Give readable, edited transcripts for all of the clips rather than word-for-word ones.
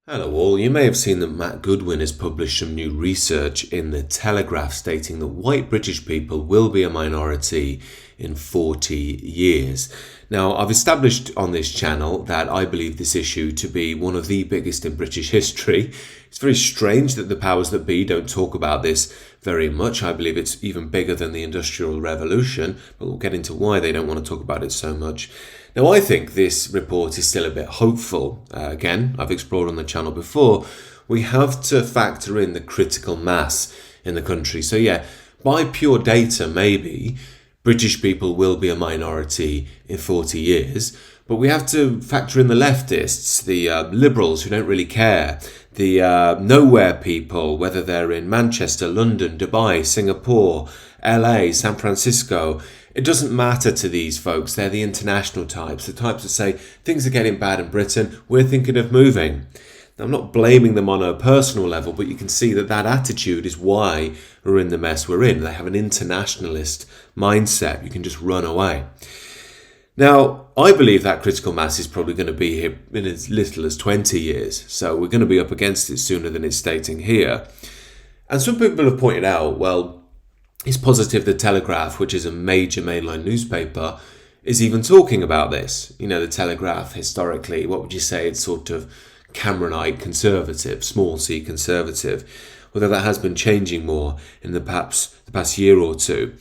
Hello all, you may have seen that Matt Goodwin has published some new research in the Telegraph stating that white British people will be a minority in 40 years. Now, I've established on this channel that I believe this issue to be one of the biggest in British history. It's very strange that the powers that be don't talk about this very much. I believe it's even bigger than the Industrial Revolution, but we'll get into why they don't want to talk about it so much. Now, I think this report is still a bit hopeful. Again, I've explored on the channel before. We have to factor in the critical mass in the country. So yeah, by pure data, maybe British people will be a minority in 40 years. But we have to factor in the leftists, the liberals who don't really care, the nowhere people, whether they're in Manchester, London, Dubai, Singapore, LA, San Francisco. It doesn't matter to these folks. They're the international types, the types that say things are getting bad in Britain, we're thinking of moving. Now, I'm not blaming them on a personal level, but you can see that that attitude is why we're in the mess we're in. They have an internationalist mindset. You can just run away. Now, I believe that critical mass is probably going to be here in as little as 20 years. So we're going to be up against it sooner than it's stating here. And some people have pointed out, well, it's positive the Telegraph, which is a major mainline newspaper, is even talking about this. You know, the Telegraph, historically, what would you say? It's sort of Cameronite conservative, small c conservative, although that has been changing more in the past year or two.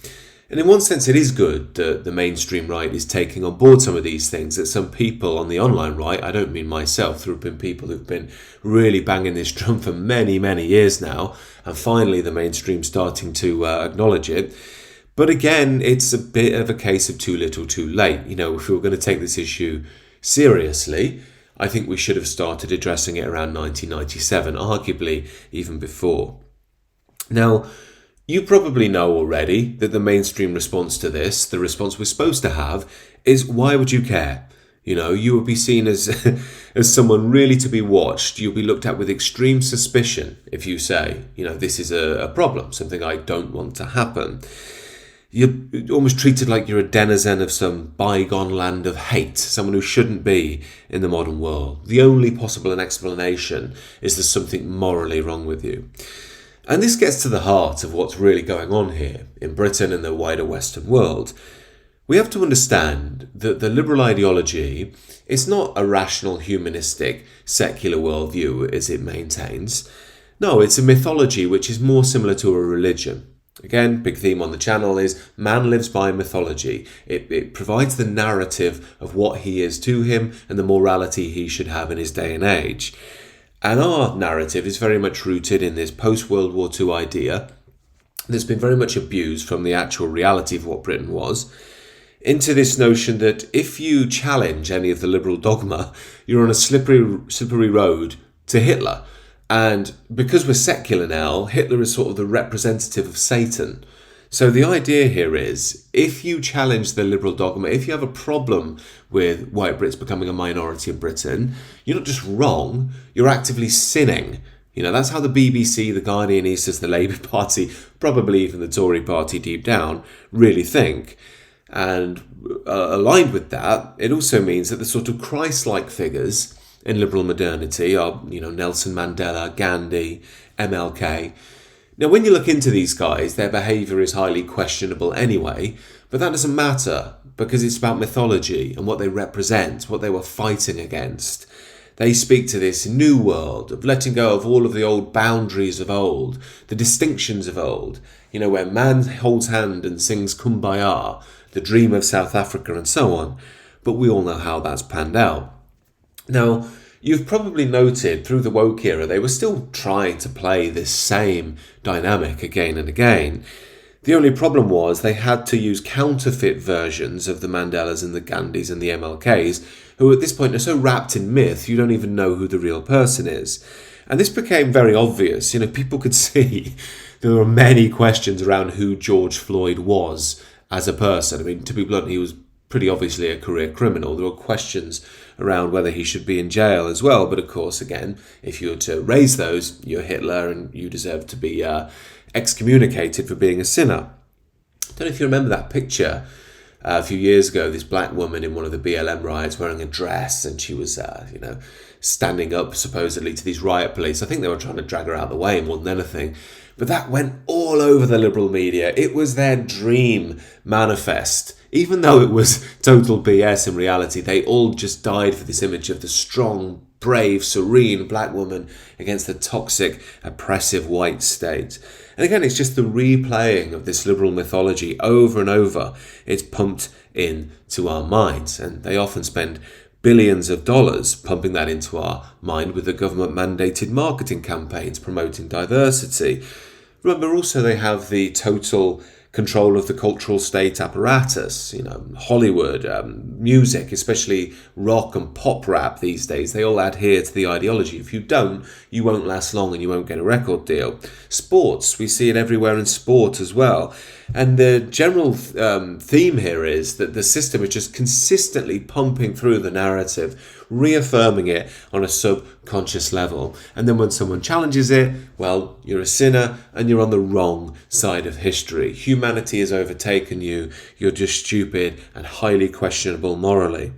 And in one sense, it is good that the mainstream right is taking on board some of these things, that some people on the online right, I don't mean myself, there have been people who've been really banging this drum for many, many years now, and finally the mainstream starting to acknowledge it. But again, it's a bit of a case of too little too late. You know, if we were going to take this issue seriously, I think we should have started addressing it around 1997, arguably even before. Now, you probably know already that the mainstream response to this, the response we're supposed to have, is why would you care? You know, you would be seen as as someone really to be watched. You'll be looked at with extreme suspicion if you say, you know, this is a problem, something I don't want to happen. You're almost treated like you're a denizen of some bygone land of hate, someone who shouldn't be in the modern world. The only possible explanation is there's something morally wrong with you. And this gets to the heart of what's really going on here in Britain and the wider Western world. We have to understand that the liberal ideology is not a rational, humanistic, secular worldview as it maintains. No, it's a mythology which is more similar to a religion. Again, big theme on the channel is man lives by mythology. It provides the narrative of what he is to him and the morality he should have in his day and age. And our narrative is very much rooted in this post-World War II idea that's been very much abused from the actual reality of what Britain was, into this notion that if you challenge any of the liberal dogma, you're on a slippery road to Hitler. And because we're secular now, Hitler is sort of the representative of Satan. So the idea here is, if you challenge the liberal dogma, if you have a problem with white Brits becoming a minority in Britain, you're not just wrong, you're actively sinning. You know, that's how the BBC, the Guardian, Easters, the Labour Party, probably even the Tory Party deep down, really think. And aligned with that, it also means that the sort of Christ-like figures in liberal modernity are, you know, Nelson Mandela, Gandhi, MLK. Now, when you look into these guys, their behaviour is highly questionable anyway, but that doesn't matter because it's about mythology and what they represent, what they were fighting against. They speak to this new world of letting go of all of the old boundaries of old, the distinctions of old, you know, where man holds hand and sings Kumbaya, the dream of South Africa and so on. But we all know how that's panned out. Now, you've probably noted through the woke era, they were still trying to play this same dynamic again and again. The only problem was they had to use counterfeit versions of the Mandelas and the Gandhis and the MLKs, who at this point are so wrapped in myth, you don't even know who the real person is. And this became very obvious. You know, people could see there were many questions around who George Floyd was as a person. I mean, to be blunt, he was pretty obviously a career criminal. There were questions around whether he should be in jail as well. But of course, again, if you were to raise those, you're Hitler and you deserve to be excommunicated for being a sinner. I don't know if you remember that picture A few years ago, this black woman in one of the BLM riots wearing a dress, and she was, standing up supposedly to these riot police. I think they were trying to drag her out of the way more than anything. But that went all over the liberal media. It was their dream manifest. Even though it was total BS in reality, they all just died for this image of the strong, brave, serene black woman against the toxic, oppressive white state. And again, it's just the replaying of this liberal mythology over and over. It's pumped into our minds, and they often spend billions of dollars pumping that into our mind with the government-mandated marketing campaigns promoting diversity. Remember, also they have the total control of the cultural state apparatus, Hollywood, music, especially rock and pop rap these days. They all adhere to the ideology. If you don't, you won't last long and you won't get a record deal. Sports, we see it everywhere in sport as well. And the general theme here is that the system is just consistently pumping through the narrative, reaffirming it on a subconscious level. And then when someone challenges it, well, you're a sinner and you're on the wrong side of history. Humanity has overtaken you. You're just stupid and highly questionable morally.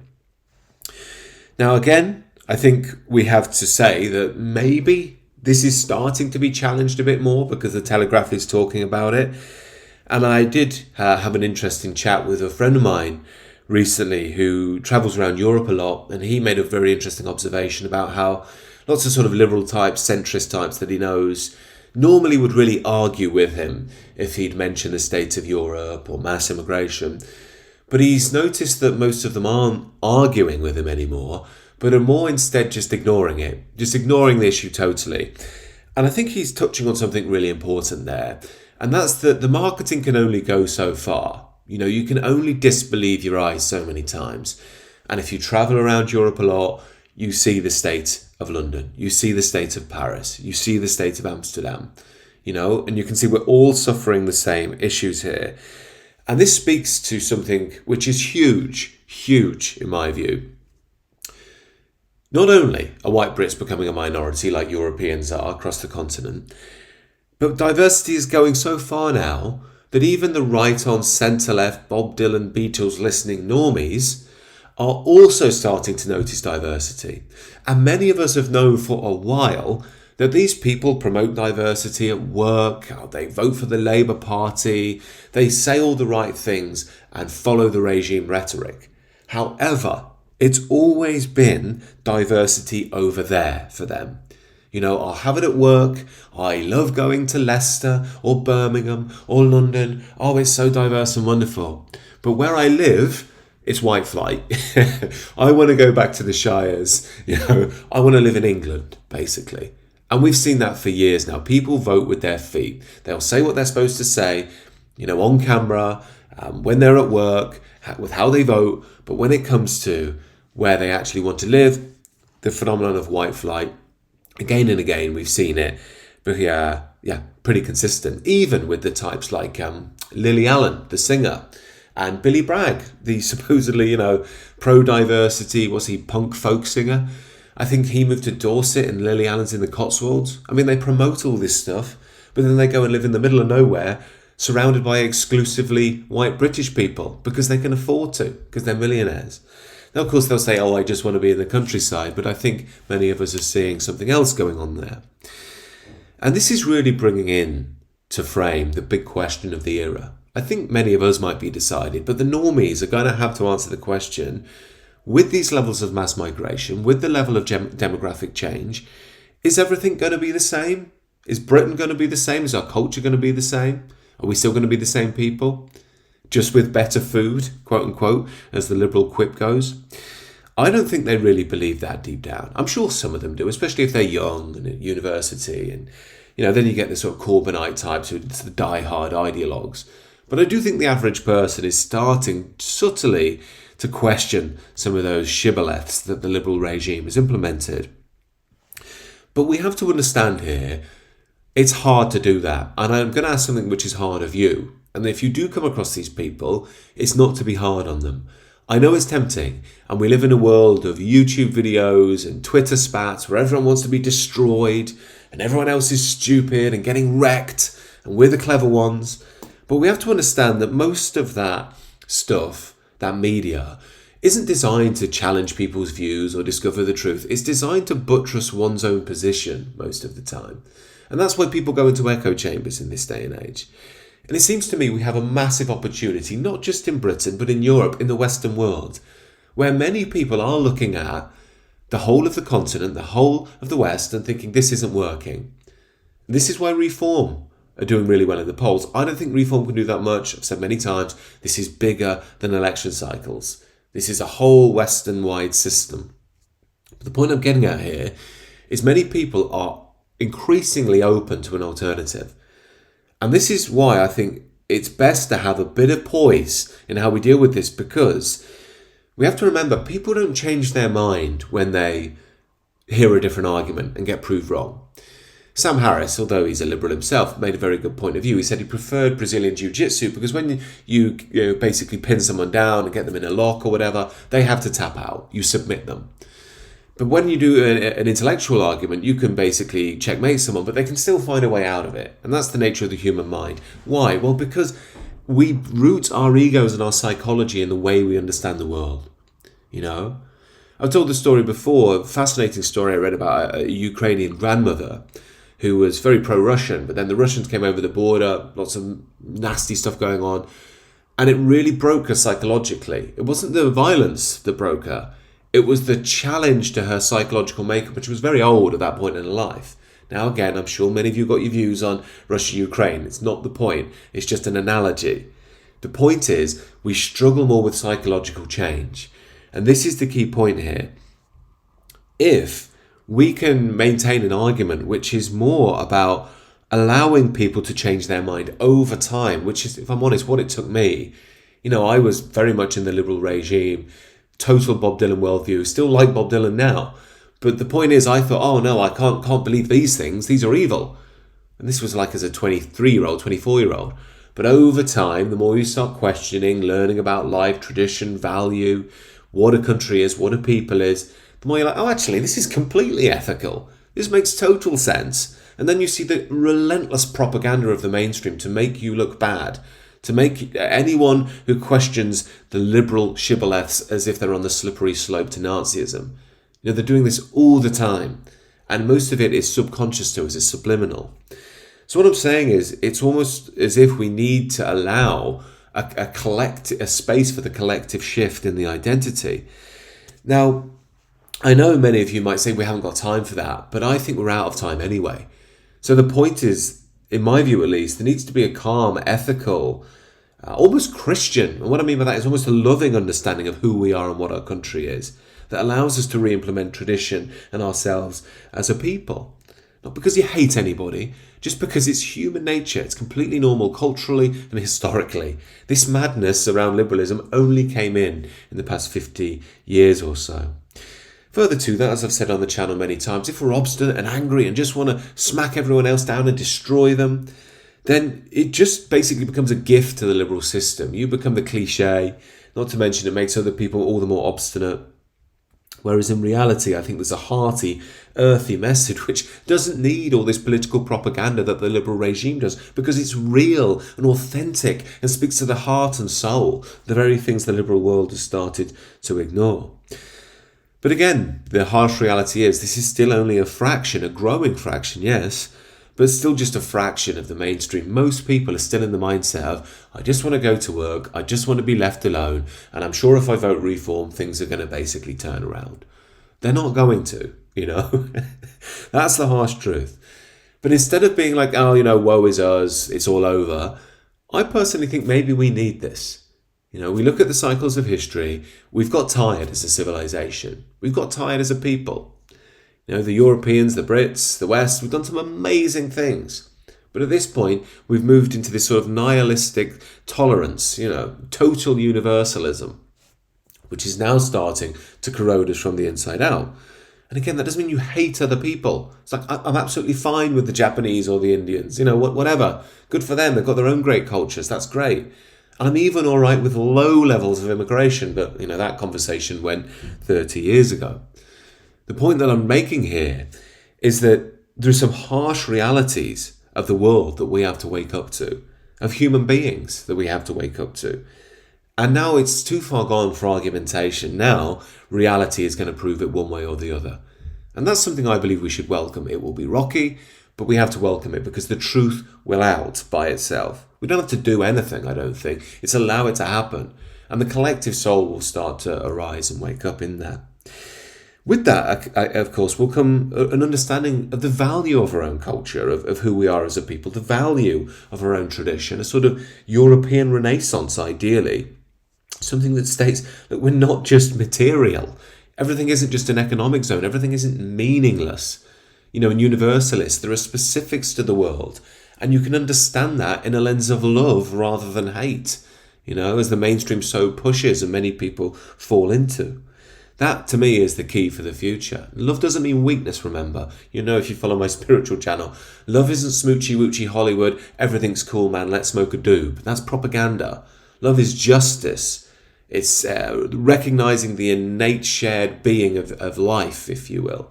Now, again, I think we have to say that maybe this is starting to be challenged a bit more because the Telegraph is talking about it. And I did have an interesting chat with a friend of mine recently who travels around Europe a lot, and he made a very interesting observation about how lots of sort of liberal types, centrist types that he knows normally would really argue with him if he'd mention the state of Europe or mass immigration. But he's noticed that most of them aren't arguing with him anymore, but are more instead just ignoring it, just ignoring the issue totally. And I think he's touching on something really important there. And that's that the marketing can only go so far. You can only disbelieve your eyes so many times. And if you travel around Europe a lot, you see the state of London, you see the state of Paris, you see the state of Amsterdam, and you can see we're all suffering the same issues here. And this speaks to something which is huge in my view. Not only are white Brits becoming a minority like Europeans are across the continent, but diversity is going so far now that even the right-on centre-left Bob Dylan Beatles listening normies are also starting to notice diversity. And many of us have known for a while that these people promote diversity at work, they vote for the Labour Party, they say all the right things and follow the regime rhetoric. However, it's always been diversity over there for them. I'll have it at work. I love going to Leicester or Birmingham or London. Oh, it's so diverse and wonderful. But where I live, it's white flight. I want to go back to the Shires. I want to live in England, basically. And we've seen that for years now. People vote with their feet. They'll say what they're supposed to say, on camera, when they're at work, with how they vote. But when it comes to where they actually want to live, the phenomenon of white flight, again and again, we've seen it, but pretty consistent, even with the types like Lily Allen, the singer, and Billy Bragg, the supposedly, pro-diversity, punk folk singer. I think he moved to Dorset and Lily Allen's in the Cotswolds. I mean, they promote all this stuff, but then they go and live in the middle of nowhere, surrounded by exclusively white British people, because they can afford to, because they're millionaires. Now, of course, they'll say, I just want to be in the countryside, but I think many of us are seeing something else going on there. And this is really bringing in to frame the big question of the era. I think many of us might be decided, but the normies are going to have to answer the question, with these levels of mass migration, with the level of demographic change, is everything going to be the same? Is Britain going to be the same? Is our culture going to be the same? Are we still going to be the same people? Just with better food, quote unquote, as the liberal quip goes? I don't think they really believe that deep down. I'm sure some of them do, especially if they're young and at university. And, then you get the sort of Corbynite types who are the die-hard ideologues. But I do think the average person is starting subtly to question some of those shibboleths that the liberal regime has implemented. But we have to understand here, it's hard to do that. And I'm going to ask something which is hard of you. And if you do come across these people, it's not to be hard on them. I know it's tempting, and we live in a world of YouTube videos and Twitter spats where everyone wants to be destroyed and everyone else is stupid and getting wrecked and we're the clever ones. But we have to understand that most of that stuff, that media, isn't designed to challenge people's views or discover the truth. It's designed to buttress one's own position most of the time. And that's why people go into echo chambers in this day and age. And it seems to me we have a massive opportunity, not just in Britain, but in Europe, in the Western world, where many people are looking at the whole of the continent, the whole of the West, and thinking this isn't working. This is why Reform are doing really well in the polls. I don't think Reform can do that much. I've said many times, this is bigger than election cycles. This is a whole Western-wide system. But the point I'm getting at here is many people are increasingly open to an alternative. And this is why I think it's best to have a bit of poise in how we deal with this, because we have to remember people don't change their mind when they hear a different argument and get proved wrong. Sam Harris, although he's a liberal himself, made a very good point of view. He said he preferred Brazilian Jiu-Jitsu because when you basically pin someone down and get them in a lock or whatever, they have to tap out. You submit them. But when you do an intellectual argument, you can basically checkmate someone, but they can still find a way out of it. And that's the nature of the human mind. Why? Well, because we root our egos and our psychology in the way we understand the world. I've told the story before, a fascinating story I read about a Ukrainian grandmother who was very pro-Russian, but then the Russians came over the border, lots of nasty stuff going on, and it really broke her psychologically. It wasn't the violence that broke her, it was the challenge to her psychological makeup, which was very old at that point in her life. Now again, I'm sure many of you got your views on Russia-Ukraine. It's not the point, it's just an analogy. The point is, we struggle more with psychological change. And this is the key point here. If we can maintain an argument which is more about allowing people to change their mind over time, which is, if I'm honest, what it took me. I was very much in the liberal regime, total Bob Dylan worldview, still like Bob Dylan now. But the point is, I thought, oh no, I can't believe these things, these are evil. And this was like as a 23-year-old, 24-year-old. But over time, the more you start questioning, learning about life, tradition, value, what a country is, what a people is, the more you're like, oh, actually, this is completely ethical. This makes total sense. And then you see the relentless propaganda of the mainstream to make you look bad, to make anyone who questions the liberal shibboleths as if they're on the slippery slope to Nazism. They're doing this all the time. And most of it is subconscious to us, it's subliminal. So what I'm saying is, it's almost as if we need to allow a space for the collective shift in the identity. Now, I know many of you might say we haven't got time for that, but I think we're out of time anyway. So the point is, in my view at least, there needs to be a calm, ethical, almost Christian, and what I mean by that is almost a loving understanding of who we are and what our country is, that allows us to re-implement tradition and ourselves as a people. Not because you hate anybody, just because it's human nature. It's completely normal culturally and historically. This madness around liberalism only came in the past 50 years or so. Further to that, as I've said on the channel many times, if we're obstinate and angry and just want to smack everyone else down and destroy them, then it just basically becomes a gift to the liberal system. You become the cliche, not to mention it makes other people all the more obstinate. Whereas in reality, I think there's a hearty, earthy message which doesn't need all this political propaganda that the liberal regime does, because it's real and authentic and speaks to the heart and soul, the very things the liberal world has started to ignore. But again, the harsh reality is this is still only a fraction, a growing fraction, yes, but still just a fraction of the mainstream. Most people are still in the mindset of, I just want to go to work, I just want to be left alone, and I'm sure if I vote Reform, things are going to basically turn around. They're not going to, That's the harsh truth. But instead of being like, oh, woe is us, it's all over, I personally think maybe we need this. We look at the cycles of history, we've got tired as a civilization, we've got tired as a people. The Europeans, the Brits, the West, we've done some amazing things. But at this point, we've moved into this sort of nihilistic tolerance, total universalism, which is now starting to corrode us from the inside out. And again, that doesn't mean you hate other people. It's like, I'm absolutely fine with the Japanese or the Indians, whatever. Good for them, they've got their own great cultures, that's great. I'm even all right with low levels of immigration, but that conversation went 30 years ago. The point that I'm making here is that there's some harsh realities of the world that we have to wake up to, of human beings that we have to wake up to. And now it's too far gone for argumentation. Now reality is going to prove it one way or the other. And that's something I believe we should welcome. It will be rocky, but we have to welcome it because the truth will out by itself. We don't have to do anything, I don't think. It's allow it to happen. And the collective soul will start to arise and wake up in there. With that, of course, will come an understanding of the value of our own culture, of who we are as a people, the value of our own tradition, a sort of European Renaissance, ideally. Something that states that we're not just material. Everything isn't just an economic zone. Everything isn't meaningless. You know, in universalists, there are specifics to the world. And you can understand that in a lens of love rather than hate, you know, as the mainstream so pushes and many people fall into. That, to me, is the key for the future. Love doesn't mean weakness, remember. You know, if you follow my spiritual channel, love isn't smoochy-woochy Hollywood, everything's cool, man, let's smoke a doob. That's propaganda. Love is justice. It's recognizing the innate shared being of life, if you will.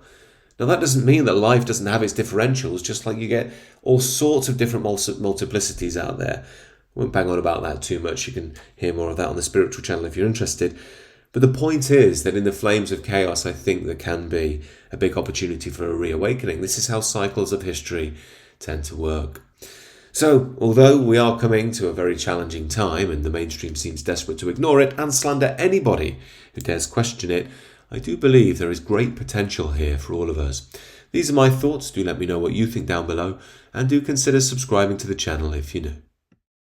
Now, that doesn't mean that life doesn't have its differentials, just like you get all sorts of different multiplicities out there. I won't bang on about that too much. You can hear more of that on the spiritual channel if you're interested. But the point is that in the flames of chaos, I think there can be a big opportunity for a reawakening. This is how cycles of history tend to work. So, although we are coming to a very challenging time and the mainstream seems desperate to ignore it and slander anybody who dares question it, I do believe there is great potential here for all of us. These are my thoughts. Do let me know what you think down below and do consider subscribing to the channel if you're new.